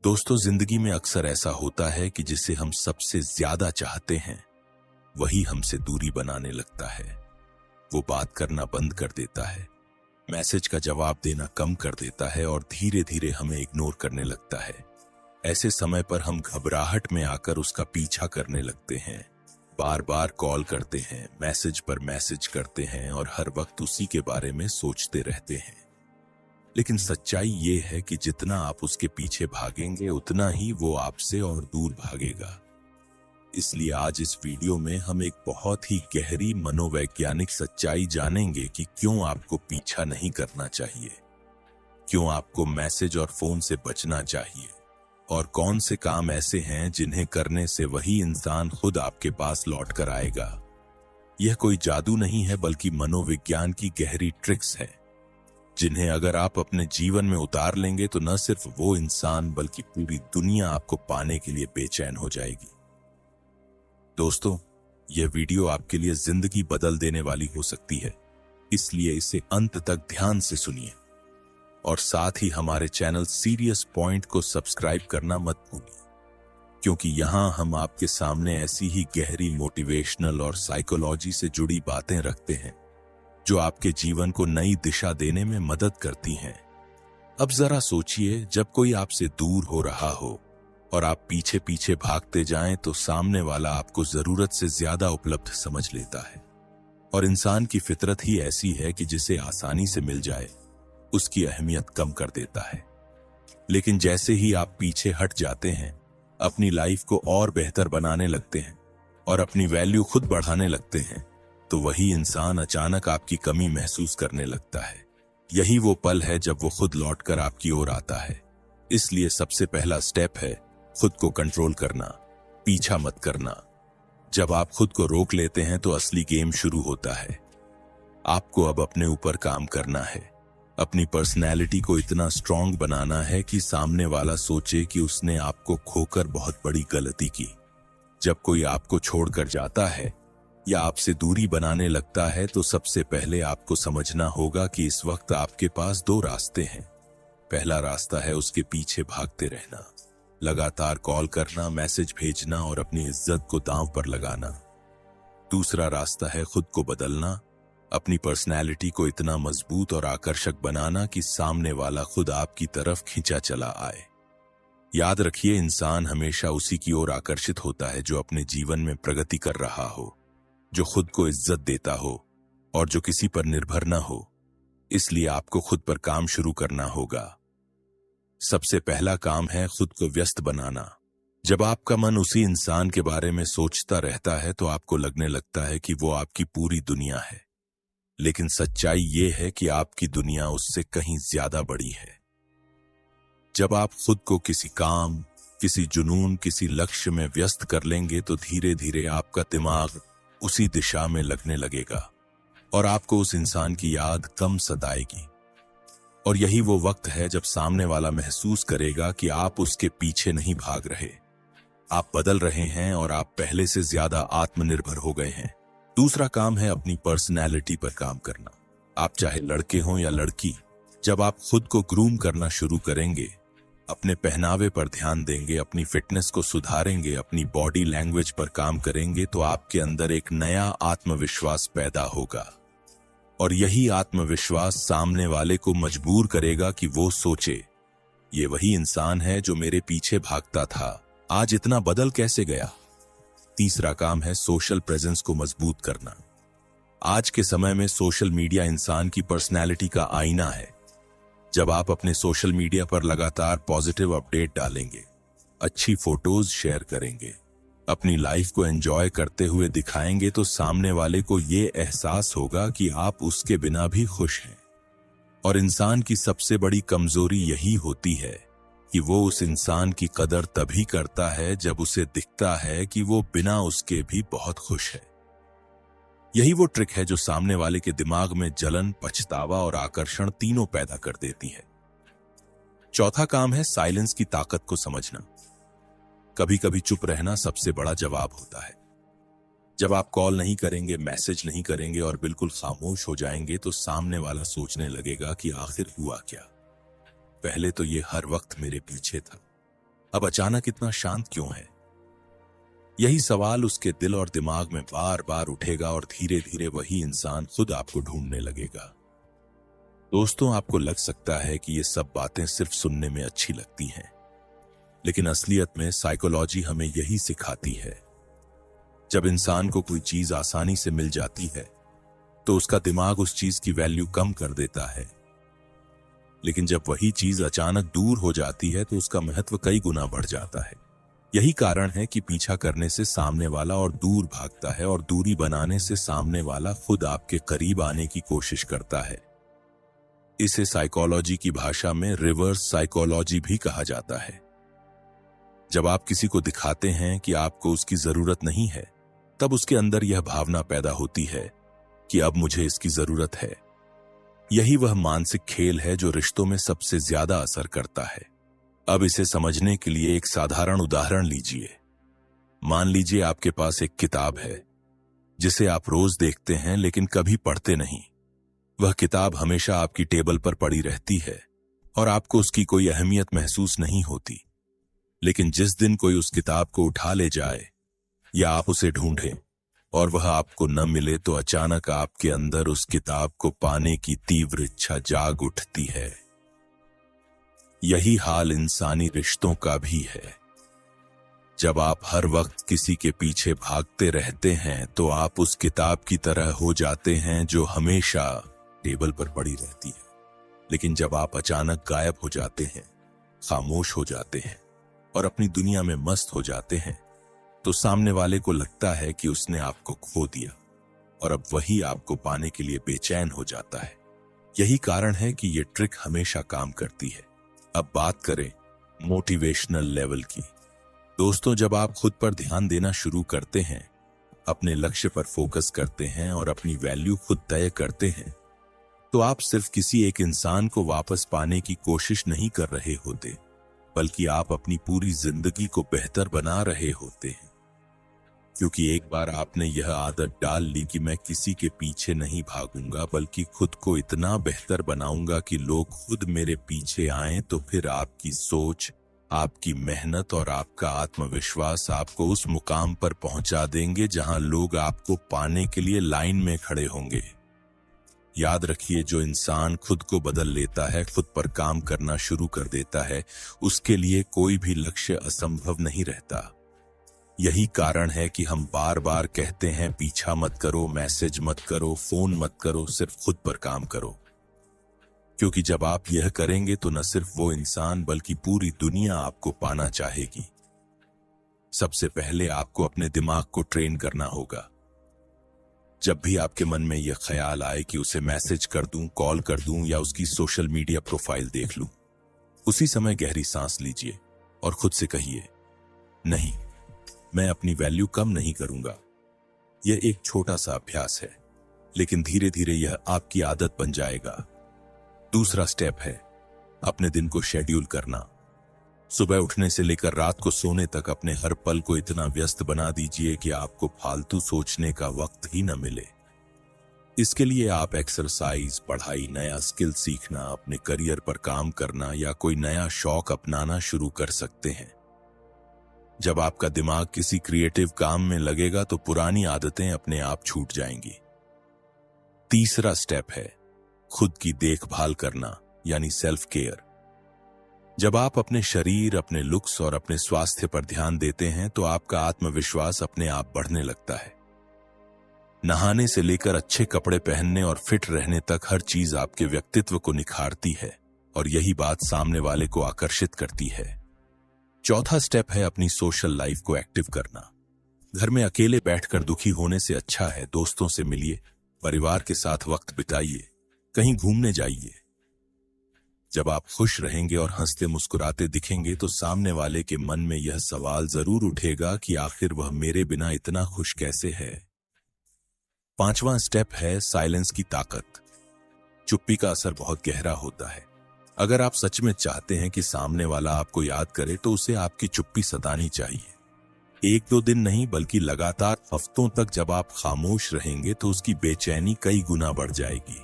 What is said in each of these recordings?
दोस्तों, जिंदगी में अक्सर ऐसा होता है कि जिसे हम सबसे ज्यादा चाहते हैं वही हमसे दूरी बनाने लगता है। वो बात करना बंद कर देता है, मैसेज का जवाब देना कम कर देता है और धीरे धीरे हमें इग्नोर करने लगता है। ऐसे समय पर हम घबराहट में आकर उसका पीछा करने लगते हैं, बार बार कॉल करते हैं, मैसेज पर मैसेज करते हैं और हर वक्त उसी के बारे में सोचते रहते हैं। लेकिन सच्चाई ये है कि जितना आप उसके पीछे भागेंगे उतना ही वो आपसे और दूर भागेगा। इसलिए आज इस वीडियो में हम एक बहुत ही गहरी मनोवैज्ञानिक सच्चाई जानेंगे कि क्यों आपको पीछा नहीं करना चाहिए, क्यों आपको मैसेज और फोन से बचना चाहिए और कौन से काम ऐसे हैं जिन्हें करने से वही इंसान खुद आपके पास लौट कर आएगा। यह कोई जादू नहीं है बल्कि मनोविज्ञान की गहरी ट्रिक्स है, जिन्हें अगर आप अपने जीवन में उतार लेंगे तो न सिर्फ वो इंसान बल्कि पूरी दुनिया आपको पाने के लिए बेचैन हो जाएगी। दोस्तों, यह वीडियो आपके लिए जिंदगी बदल देने वाली हो सकती है, इसलिए इसे अंत तक ध्यान से सुनिए और साथ ही हमारे चैनल सीरियस पॉइंट को सब्सक्राइब करना मत भूलिए, क्योंकि यहां हम आपके सामने ऐसी ही गहरी मोटिवेशनल और साइकोलॉजी से जुड़ी बातें रखते हैं जो आपके जीवन को नई दिशा देने में मदद करती हैं। अब जरा सोचिए, जब कोई आपसे दूर हो रहा हो और आप पीछे पीछे भागते जाएं तो सामने वाला आपको जरूरत से ज्यादा उपलब्ध समझ लेता है। और इंसान की फितरत ही ऐसी है कि जिसे आसानी से मिल जाए उसकी अहमियत कम कर देता है। लेकिन जैसे ही आप पीछे हट जाते हैं, अपनी लाइफ को और बेहतर बनाने लगते हैं और अपनी वैल्यू खुद बढ़ाने लगते हैं, तो वही इंसान अचानक आपकी कमी महसूस करने लगता है। यही वो पल है जब वो खुद लौटकर आपकी ओर आता है। इसलिए सबसे पहला स्टेप है खुद को कंट्रोल करना, पीछा मत करना। जब आप खुद को रोक लेते हैं तो असली गेम शुरू होता है। आपको अब अपने ऊपर काम करना है, अपनी पर्सनैलिटी को इतना स्ट्रांग बनाना है कि सामने वाला सोचे कि उसने आपको खोकर बहुत बड़ी गलती की। जब कोई आपको छोड़कर जाता है या आपसे दूरी बनाने लगता है तो सबसे पहले आपको समझना होगा कि इस वक्त आपके पास दो रास्ते हैं। पहला रास्ता है उसके पीछे भागते रहना, लगातार कॉल करना, मैसेज भेजना और अपनी इज्जत को दांव पर लगाना। दूसरा रास्ता है खुद को बदलना, अपनी पर्सनैलिटी को इतना मजबूत और आकर्षक बनाना कि सामने वाला खुद आपकी तरफ खींचा चला आए। याद रखिए, इंसान हमेशा उसी की ओर आकर्षित होता है जो अपने जीवन में प्रगति कर रहा हो, जो खुद को इज्जत देता हो और जो किसी पर निर्भर न हो। इसलिए आपको खुद पर काम शुरू करना होगा। सबसे पहला काम है खुद को व्यस्त बनाना। जब आपका मन उसी इंसान के बारे में सोचता रहता है तो आपको लगने लगता है कि वो आपकी पूरी दुनिया है। लेकिन सच्चाई ये है कि आपकी दुनिया उससे कहीं ज्यादा बड़ी है। जब आप खुद को किसी काम, किसी जुनून, किसी लक्ष्य में व्यस्त कर लेंगे तो धीरे धीरे आपका दिमाग उसी दिशा में लगने लगेगा और आपको उस इंसान की याद कम सताएगी। और यही वो वक्त है जब सामने वाला महसूस करेगा कि आप उसके पीछे नहीं भाग रहे, आप बदल रहे हैं और आप पहले से ज्यादा आत्मनिर्भर हो गए हैं। दूसरा काम है अपनी पर्सनैलिटी पर काम करना। आप चाहे लड़के हों या लड़की, जब आप खुद को ग्रूम करना शुरू करेंगे, अपने पहनावे पर ध्यान देंगे, अपनी फिटनेस को सुधारेंगे, अपनी बॉडी लैंग्वेज पर काम करेंगे तो आपके अंदर एक नया आत्मविश्वास पैदा होगा। और यही आत्मविश्वास सामने वाले को मजबूर करेगा कि वो सोचे, ये वही इंसान है जो मेरे पीछे भागता था, आज इतना बदल कैसे गया। तीसरा काम है सोशल प्रेजेंस को मजबूत करना। आज के समय में सोशल मीडिया इंसान की पर्सनैलिटी का आईना है। जब आप अपने सोशल मीडिया पर लगातार पॉजिटिव अपडेट डालेंगे, अच्छी फोटोज शेयर करेंगे, अपनी लाइफ को एंजॉय करते हुए दिखाएंगे तो सामने वाले को ये एहसास होगा कि आप उसके बिना भी खुश हैं। और इंसान की सबसे बड़ी कमजोरी यही होती है कि वो उस इंसान की कदर तभी करता है जब उसे दिखता है कि वो बिना उसके भी बहुत खुश है। यही वो ट्रिक है जो सामने वाले के दिमाग में जलन, पछतावा और आकर्षण तीनों पैदा कर देती है। चौथा काम है साइलेंस की ताकत को समझना। कभी कभी चुप रहना सबसे बड़ा जवाब होता है। जब आप कॉल नहीं करेंगे, मैसेज नहीं करेंगे और बिल्कुल खामोश हो जाएंगे तो सामने वाला सोचने लगेगा कि आखिर हुआ क्या। पहले तो ये हर वक्त मेरे पीछे था, अब अचानक इतना शांत क्यों है? यही सवाल उसके दिल और दिमाग में बार बार उठेगा और धीरे धीरे वही इंसान खुद आपको ढूंढने लगेगा। दोस्तों, आपको लग सकता है कि ये सब बातें सिर्फ सुनने में अच्छी लगती हैं, लेकिन असलियत में साइकोलॉजी हमें यही सिखाती है। जब इंसान को कोई चीज आसानी से मिल जाती है तो उसका दिमाग उस चीज की वैल्यू कम कर देता है, लेकिन जब वही चीज अचानक दूर हो जाती है तो उसका महत्व कई गुना बढ़ जाता है। यही कारण है कि पीछा करने से सामने वाला और दूर भागता है और दूरी बनाने से सामने वाला खुद आपके करीब आने की कोशिश करता है। इसे साइकोलॉजी की भाषा में रिवर्स साइकोलॉजी भी कहा जाता है। जब आप किसी को दिखाते हैं कि आपको उसकी जरूरत नहीं है, तब उसके अंदर यह भावना पैदा होती है कि अब मुझे इसकी जरूरत है। यही वह मानसिक खेल है जो रिश्तों में सबसे ज्यादा असर करता है। अब इसे समझने के लिए एक साधारण उदाहरण लीजिए। मान लीजिए आपके पास एक किताब है जिसे आप रोज देखते हैं लेकिन कभी पढ़ते नहीं। वह किताब हमेशा आपकी टेबल पर पड़ी रहती है और आपको उसकी कोई अहमियत महसूस नहीं होती। लेकिन जिस दिन कोई उस किताब को उठा ले जाए या आप उसे ढूंढें और वह आपको न मिले तो अचानक आपके अंदर उस किताब को पाने की तीव्र इच्छा जाग उठती है। यही हाल इंसानी रिश्तों का भी है। जब आप हर वक्त किसी के पीछे भागते रहते हैं तो आप उस किताब की तरह हो जाते हैं जो हमेशा टेबल पर पड़ी रहती है। लेकिन जब आप अचानक गायब हो जाते हैं, खामोश हो जाते हैं और अपनी दुनिया में मस्त हो जाते हैं, तो सामने वाले को लगता है कि उसने आपको खो दिया और अब वही आपको पाने के लिए बेचैन हो जाता है। यही कारण है कि ये ट्रिक हमेशा काम करती है। अब बात करें मोटिवेशनल लेवल की। दोस्तों, जब आप खुद पर ध्यान देना शुरू करते हैं, अपने लक्ष्य पर फोकस करते हैं और अपनी वैल्यू खुद तय करते हैं, तो आप सिर्फ किसी एक इंसान को वापस पाने की कोशिश नहीं कर रहे होते, बल्कि आप अपनी पूरी जिंदगी को बेहतर बना रहे होते हैं। क्योंकि एक बार आपने यह आदत डाल ली कि मैं किसी के पीछे नहीं भागूंगा बल्कि खुद को इतना बेहतर बनाऊंगा कि लोग खुद मेरे पीछे आएं, तो फिर आपकी सोच, आपकी मेहनत और आपका आत्मविश्वास आपको उस मुकाम पर पहुंचा देंगे जहां लोग आपको पाने के लिए लाइन में खड़े होंगे। याद रखिए, जो इंसान खुद को बदल लेता है, खुद पर काम करना शुरू कर देता है, उसके लिए कोई भी लक्ष्य असंभव नहीं रहता। यही कारण है कि हम बार बार कहते हैं पीछा मत करो, मैसेज मत करो, फोन मत करो, सिर्फ खुद पर काम करो। क्योंकि जब आप यह करेंगे तो न सिर्फ वो इंसान बल्कि पूरी दुनिया आपको पाना चाहेगी। सबसे पहले आपको अपने दिमाग को ट्रेन करना होगा। जब भी आपके मन में यह ख्याल आए कि उसे मैसेज कर दूं, कॉल कर दूं या उसकी सोशल मीडिया प्रोफाइल देख लूं, उसी समय गहरी सांस लीजिए और खुद से कहिए, नहीं, मैं अपनी वैल्यू कम नहीं करूंगा। यह एक छोटा सा अभ्यास है, लेकिन धीरे धीरे यह आपकी आदत बन जाएगा। दूसरा स्टेप है अपने दिन को शेड्यूल करना। सुबह उठने से लेकर रात को सोने तक अपने हर पल को इतना व्यस्त बना दीजिए कि आपको फालतू सोचने का वक्त ही न मिले। इसके लिए आप एक्सरसाइज, पढ़ाई, नया स्किल सीखना, अपने करियर पर काम करना या कोई नया शौक अपनाना शुरू कर सकते हैं। जब आपका दिमाग किसी क्रिएटिव काम में लगेगा तो पुरानी आदतें अपने आप छूट जाएंगी। तीसरा स्टेप है खुद की देखभाल करना, यानी सेल्फ केयर। जब आप अपने शरीर, अपने लुक्स और अपने स्वास्थ्य पर ध्यान देते हैं तो आपका आत्मविश्वास अपने आप बढ़ने लगता है। नहाने से लेकर अच्छे कपड़े पहनने और फिट रहने तक हर चीज आपके व्यक्तित्व को निखारती है और यही बात सामने वाले को आकर्षित करती है। चौथा स्टेप है अपनी सोशल लाइफ को एक्टिव करना। घर में अकेले बैठकर दुखी होने से अच्छा है दोस्तों से मिलिए, परिवार के साथ वक्त बिताइए, कहीं घूमने जाइए। जब आप खुश रहेंगे और हंसते मुस्कुराते दिखेंगे तो सामने वाले के मन में यह सवाल जरूर उठेगा कि आखिर वह मेरे बिना इतना खुश कैसे है। पांचवां स्टेप है साइलेंस की ताकत। चुप्पी का असर बहुत गहरा होता है। अगर आप सच में चाहते हैं कि सामने वाला आपको याद करे तो उसे आपकी चुप्पी सतानी चाहिए। 1-2 दिन नहीं बल्कि लगातार हफ्तों तक जब आप खामोश रहेंगे तो उसकी बेचैनी कई गुना बढ़ जाएगी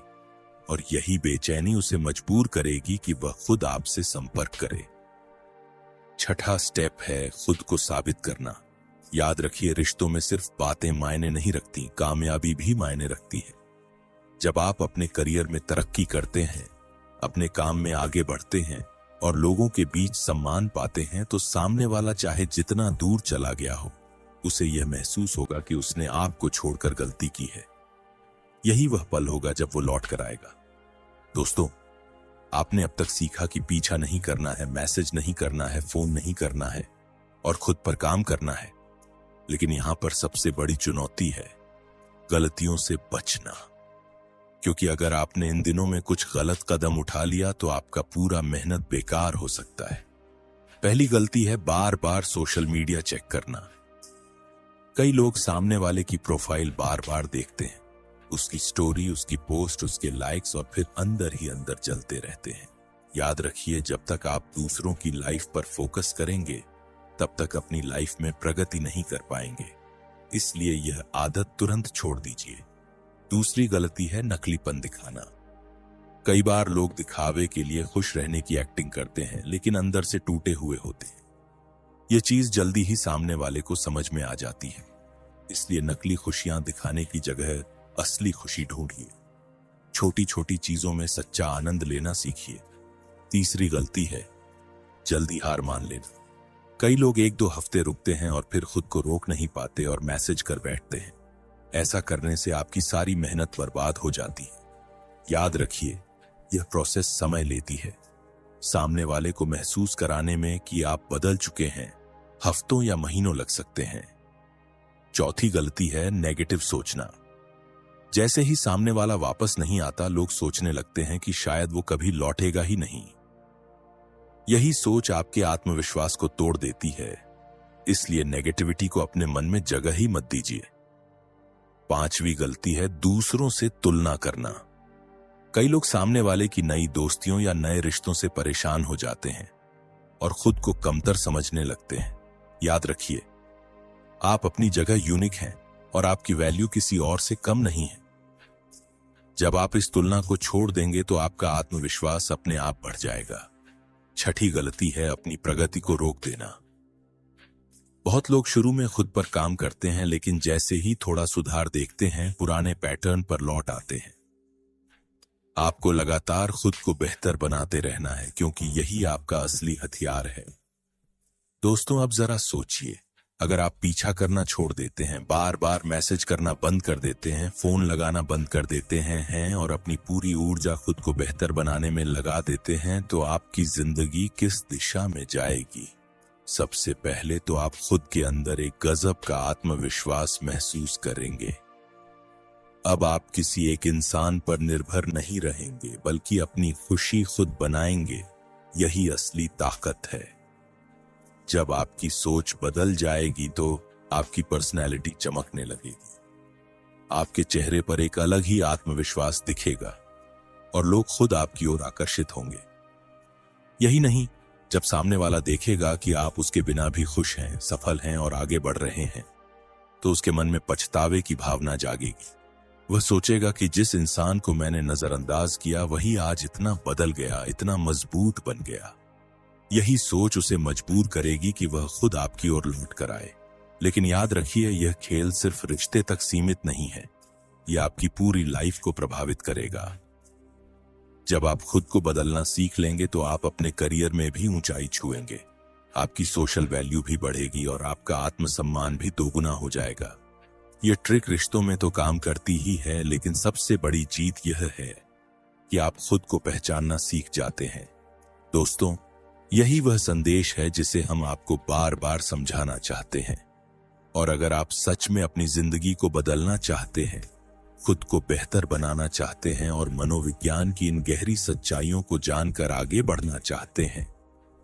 और यही बेचैनी उसे मजबूर करेगी कि वह खुद आपसे संपर्क करे। छठा स्टेप है खुद को साबित करना। याद रखिए, रिश्तों में सिर्फ बातें मायने नहीं रखती, कामयाबी भी मायने रखती है। जब आप अपने करियर में तरक्की करते हैं, अपने काम में आगे बढ़ते हैं और लोगों के बीच सम्मान पाते हैं, तो सामने वाला चाहे जितना दूर चला गया हो, उसे यह महसूस होगा कि उसने आपको छोड़कर गलती की है। यही वह पल होगा जब वो लौट कर आएगा। दोस्तों, आपने अब तक सीखा कि पीछा नहीं करना है, मैसेज नहीं करना है, फोन नहीं करना है और खुद पर काम करना है। लेकिन यहां पर सबसे बड़ी चुनौती है गलतियों से बचना। क्योंकि अगर आपने इन दिनों में कुछ गलत कदम उठा लिया तो आपका पूरा मेहनत बेकार हो सकता है। पहली गलती है बार बार सोशल मीडिया चेक करना। कई लोग सामने वाले की प्रोफाइल बार बार देखते हैं, उसकी स्टोरी, उसकी पोस्ट, उसके लाइक्स, और फिर अंदर ही अंदर जलते रहते हैं। याद रखिए, जब तक आप दूसरों की लाइफ पर फोकस करेंगे तब तक अपनी लाइफ में प्रगति नहीं कर पाएंगे। इसलिए यह आदत तुरंत छोड़ दीजिए। दूसरी गलती है नकलीपन दिखाना। कई बार लोग दिखावे के लिए खुश रहने की एक्टिंग करते हैं, लेकिन अंदर से टूटे हुए होते हैं। यह चीज जल्दी ही सामने वाले को समझ में आ जाती है। इसलिए नकली खुशियां दिखाने की जगह असली खुशी ढूंढिए। छोटी छोटी चीजों में सच्चा आनंद लेना सीखिए। तीसरी गलती है जल्दी हार मान लेना। कई लोग 1-2 हफ्ते रुकते हैं और फिर खुद को रोक नहीं पाते और मैसेज कर बैठते हैं। ऐसा करने से आपकी सारी मेहनत बर्बाद हो जाती है। याद रखिए, यह प्रोसेस समय लेती है। सामने वाले को महसूस कराने में कि आप बदल चुके हैं हफ्तों या महीनों लग सकते हैं। चौथी गलती है नेगेटिव सोचना। जैसे ही सामने वाला वापस नहीं आता, लोग सोचने लगते हैं कि शायद वो कभी लौटेगा ही नहीं। यही सोच आपके आत्मविश्वास को तोड़ देती है। इसलिए नेगेटिविटी को अपने मन में जगह ही मत दीजिए। पांचवी गलती है दूसरों से तुलना करना। कई लोग सामने वाले की नई दोस्तियों या नए रिश्तों से परेशान हो जाते हैं और खुद को कमतर समझने लगते हैं। याद रखिए, आप अपनी जगह यूनिक हैं और आपकी वैल्यू किसी और से कम नहीं है। जब आप इस तुलना को छोड़ देंगे तो आपका आत्मविश्वास अपने आप बढ़ जाएगा। छठी गलती है अपनी प्रगति को रोक देना। बहुत लोग शुरू में खुद पर काम करते हैं, लेकिन जैसे ही थोड़ा सुधार देखते हैं, पुराने पैटर्न पर लौट आते हैं। आपको लगातार खुद को बेहतर बनाते रहना है, क्योंकि यही आपका असली हथियार है। दोस्तों, अब जरा सोचिए, अगर आप पीछा करना छोड़ देते हैं, बार बार मैसेज करना बंद कर देते हैं, फोन लगाना बंद कर देते हैं और अपनी पूरी ऊर्जा खुद को बेहतर बनाने में लगा देते हैं, तो आपकी जिंदगी किस दिशा में जाएगी? सबसे पहले तो आप खुद के अंदर एक गजब का आत्मविश्वास महसूस करेंगे। अब आप किसी एक इंसान पर निर्भर नहीं रहेंगे, बल्कि अपनी खुशी खुद बनाएंगे। यही असली ताकत है। जब आपकी सोच बदल जाएगी तो आपकी पर्सनैलिटी चमकने लगेगी। आपके चेहरे पर एक अलग ही आत्मविश्वास दिखेगा और लोग खुद आपकी ओर आकर्षित होंगे। यही नहीं, जब सामने वाला देखेगा कि आप उसके बिना भी खुश हैं, सफल हैं और आगे बढ़ रहे हैं, तो उसके मन में पछतावे की भावना जागेगी। वह सोचेगा कि जिस इंसान को मैंने नजरअंदाज किया, वही आज इतना बदल गया, इतना मजबूत बन गया। यही सोच उसे मजबूर करेगी कि वह खुद आपकी ओर लौट कर आए। लेकिन याद रखिए, यह खेल सिर्फ रिश्ते तक सीमित नहीं है, यह आपकी पूरी लाइफ को प्रभावित करेगा। जब आप खुद को बदलना सीख लेंगे तो आप अपने करियर में भी ऊंचाई छुएंगे, आपकी सोशल वैल्यू भी बढ़ेगी और आपका आत्मसम्मान भी दोगुना हो जाएगा। यह ट्रिक रिश्तों में तो काम करती ही है, लेकिन सबसे बड़ी जीत यह है कि आप खुद को पहचानना सीख जाते हैं। दोस्तों, यही वह संदेश है जिसे हम आपको बार बार समझाना चाहते हैं। और अगर आप सच में अपनी जिंदगी को बदलना चाहते हैं, खुद को बेहतर बनाना चाहते हैं और मनोविज्ञान की इन गहरी सच्चाइयों को जानकर आगे बढ़ना चाहते हैं,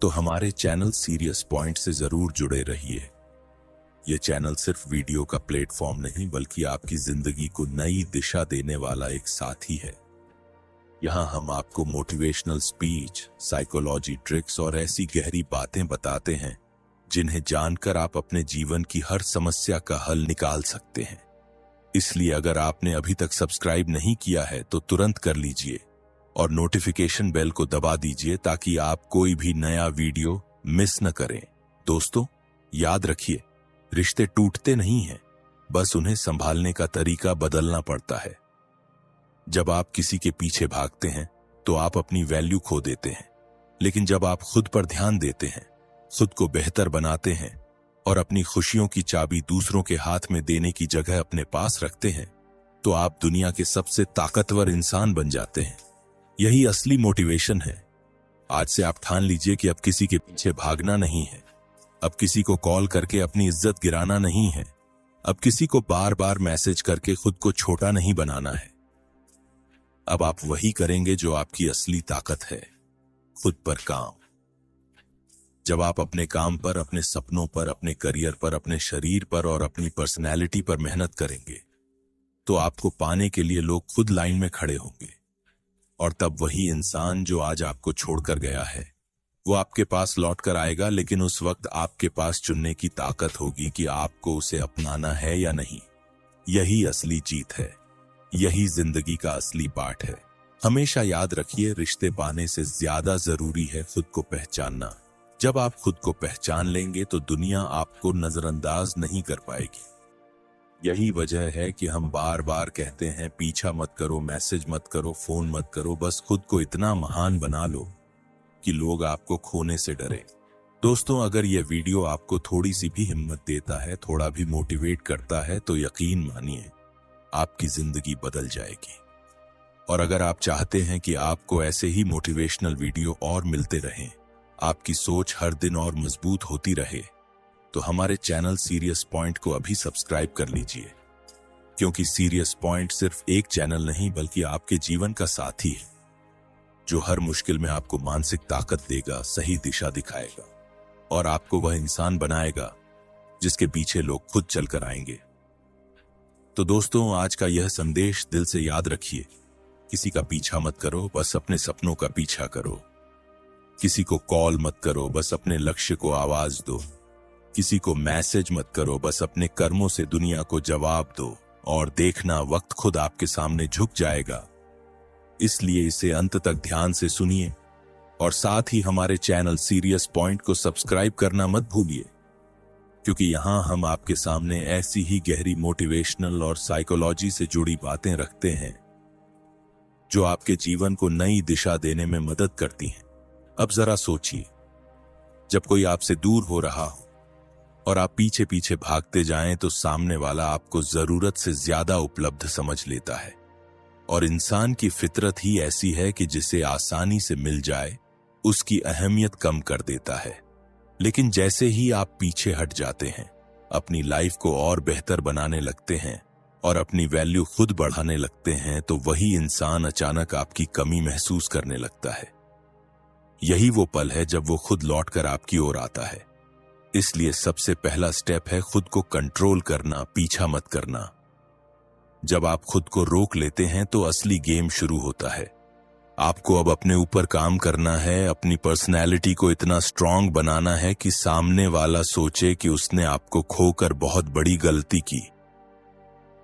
तो हमारे चैनल सीरियस पॉइंट से जरूर जुड़े रहिए। यह चैनल सिर्फ वीडियो का प्लेटफॉर्म नहीं, बल्कि आपकी जिंदगी को नई दिशा देने वाला एक साथी है। यहाँ हम आपको मोटिवेशनल स्पीच, साइकोलॉजी ट्रिक्स और ऐसी गहरी बातें बताते हैं जिन्हें जानकर आप अपने जीवन की हर समस्या का हल निकाल सकते हैं। इसलिए अगर आपने अभी तक सब्सक्राइब नहीं किया है तो तुरंत कर लीजिए और नोटिफिकेशन बेल को दबा दीजिए, ताकि आप कोई भी नया वीडियो मिस न करें। दोस्तों, याद रखिए, रिश्ते टूटते नहीं हैं, बस उन्हें संभालने का तरीका बदलना पड़ता है। जब आप किसी के पीछे भागते हैं तो आप अपनी वैल्यू खो देते हैं, लेकिन जब आप खुद पर ध्यान देते हैं, खुद को बेहतर बनाते हैं और अपनी खुशियों की चाबी दूसरों के हाथ में देने की जगह अपने पास रखते हैं, तो आप दुनिया के सबसे ताकतवर इंसान बन जाते हैं। यही असली मोटिवेशन है। आज से आप ठान लीजिए कि अब किसी के पीछे भागना नहीं है, अब किसी को कॉल करके अपनी इज्जत गिराना नहीं है, अब किसी को बार बार मैसेज करके खुद को छोटा नहीं बनाना है। अब आप वही करेंगे जो आपकी असली ताकत है, खुद पर काम। जब आप अपने काम पर, अपने सपनों पर, अपने करियर पर, अपने शरीर पर और अपनी पर्सनैलिटी पर मेहनत करेंगे, तो आपको पाने के लिए लोग खुद लाइन में खड़े होंगे। और तब वही इंसान जो आज आपको छोड़कर गया है, वो आपके पास लौट कर आएगा, लेकिन उस वक्त आपके पास चुनने की ताकत होगी कि आपको उसे अपनाना है या नहीं। यही असली जीत है, यही जिंदगी का असली पाठ है। हमेशा याद रखिए, रिश्ते पाने से ज्यादा जरूरी है खुद को पहचानना। जब आप खुद को पहचान लेंगे तो दुनिया आपको नजरअंदाज नहीं कर पाएगी। यही वजह है कि हम बार बार कहते हैं, पीछा मत करो, मैसेज मत करो, फोन मत करो, बस खुद को इतना महान बना लो कि लोग आपको खोने से डरे। दोस्तों, अगर यह वीडियो आपको थोड़ी सी भी हिम्मत देता है, थोड़ा भी मोटिवेट करता है, तो यकीन मानिए आपकी जिंदगी बदल जाएगी। और अगर आप चाहते हैं कि आपको ऐसे ही मोटिवेशनल वीडियो और मिलते रहें, आपकी सोच हर दिन और मजबूत होती रहे, तो हमारे चैनल सीरियस पॉइंट को अभी सब्सक्राइब कर लीजिए। क्योंकि सीरियस पॉइंट सिर्फ एक चैनल नहीं, बल्कि आपके जीवन का साथी है, जो हर मुश्किल में आपको मानसिक ताकत देगा, सही दिशा दिखाएगा और आपको वह इंसान बनाएगा जिसके पीछे लोग खुद चलकर आएंगे। तो दोस्तों, आज का यह संदेश दिल से याद रखिए, किसी का पीछा मत करो, बस अपने सपनों का पीछा करो। किसी को कॉल मत करो, बस अपने लक्ष्य को आवाज दो। किसी को मैसेज मत करो, बस अपने कर्मों से दुनिया को जवाब दो। और देखना, वक्त खुद आपके सामने झुक जाएगा। इसलिए इसे अंत तक ध्यान से सुनिए और साथ ही हमारे चैनल सीरियस पॉइंट को सब्सक्राइब करना मत भूलिए, क्योंकि यहां हम आपके सामने ऐसी ही गहरी मोटिवेशनल और साइकोलॉजी से जुड़ी बातें रखते हैं जो आपके जीवन को नई दिशा देने में मदद करती हैं। अब जरा सोचिए, जब कोई आपसे दूर हो रहा हो और आप पीछे पीछे भागते जाएं, तो सामने वाला आपको जरूरत से ज्यादा उपलब्ध समझ लेता है। और इंसान की फितरत ही ऐसी है कि जिसे आसानी से मिल जाए, उसकी अहमियत कम कर देता है। लेकिन जैसे ही आप पीछे हट जाते हैं, अपनी लाइफ को और बेहतर बनाने लगते हैं और अपनी वैल्यू खुद बढ़ाने लगते हैं, तो वही इंसान अचानक आपकी कमी महसूस करने लगता है। यही वो पल है जब वो खुद लौटकर आपकी ओर आता है। इसलिए सबसे पहला स्टेप है खुद को कंट्रोल करना, पीछा मत करना। जब आप खुद को रोक लेते हैं तो असली गेम शुरू होता है। आपको अब अपने ऊपर काम करना है, अपनी पर्सनैलिटी को इतना स्ट्रांग बनाना है कि सामने वाला सोचे कि उसने आपको खोकर बहुत बड़ी गलती की।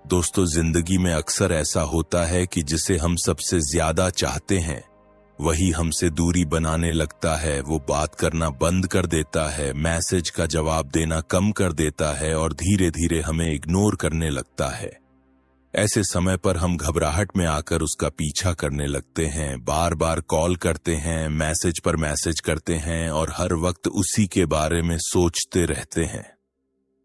दोस्तों, जिंदगी में अक्सर ऐसा होता है कि जिसे हम सबसे ज्यादा चाहते हैं, वही हमसे दूरी बनाने लगता है। वो बात करना बंद कर देता है, मैसेज का जवाब देना कम कर देता है और धीरे धीरे हमें इग्नोर करने लगता है। ऐसे समय पर हम घबराहट में आकर उसका पीछा करने लगते हैं, बार बार कॉल करते हैं, मैसेज पर मैसेज करते हैं और हर वक्त उसी के बारे में सोचते रहते हैं।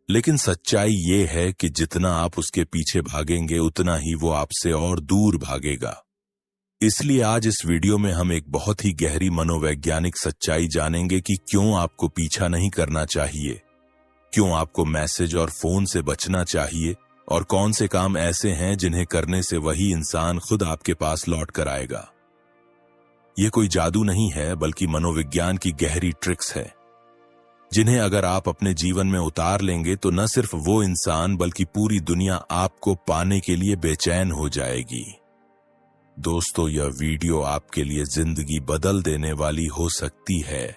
लेकिन सच्चाई ये है कि जितना आप उसके पीछे भागेंगे, उतना ही वो आपसे और दूर भागेगा। इसलिए आज इस वीडियो में हम एक बहुत ही गहरी मनोवैज्ञानिक सच्चाई जानेंगे कि क्यों आपको पीछा नहीं करना चाहिए, क्यों आपको मैसेज और फोन से बचना चाहिए और कौन से काम ऐसे हैं जिन्हें करने से वही इंसान खुद आपके पास लौट कर आएगा। ये कोई जादू नहीं है, बल्कि मनोविज्ञान की गहरी ट्रिक्स है, जिन्हें अगर आप अपने जीवन में उतार लेंगे तो न सिर्फ वो इंसान बल्कि पूरी दुनिया आपको पाने के लिए बेचैन हो जाएगी। दोस्तों, यह वीडियो आपके लिए जिंदगी बदल देने वाली हो सकती है।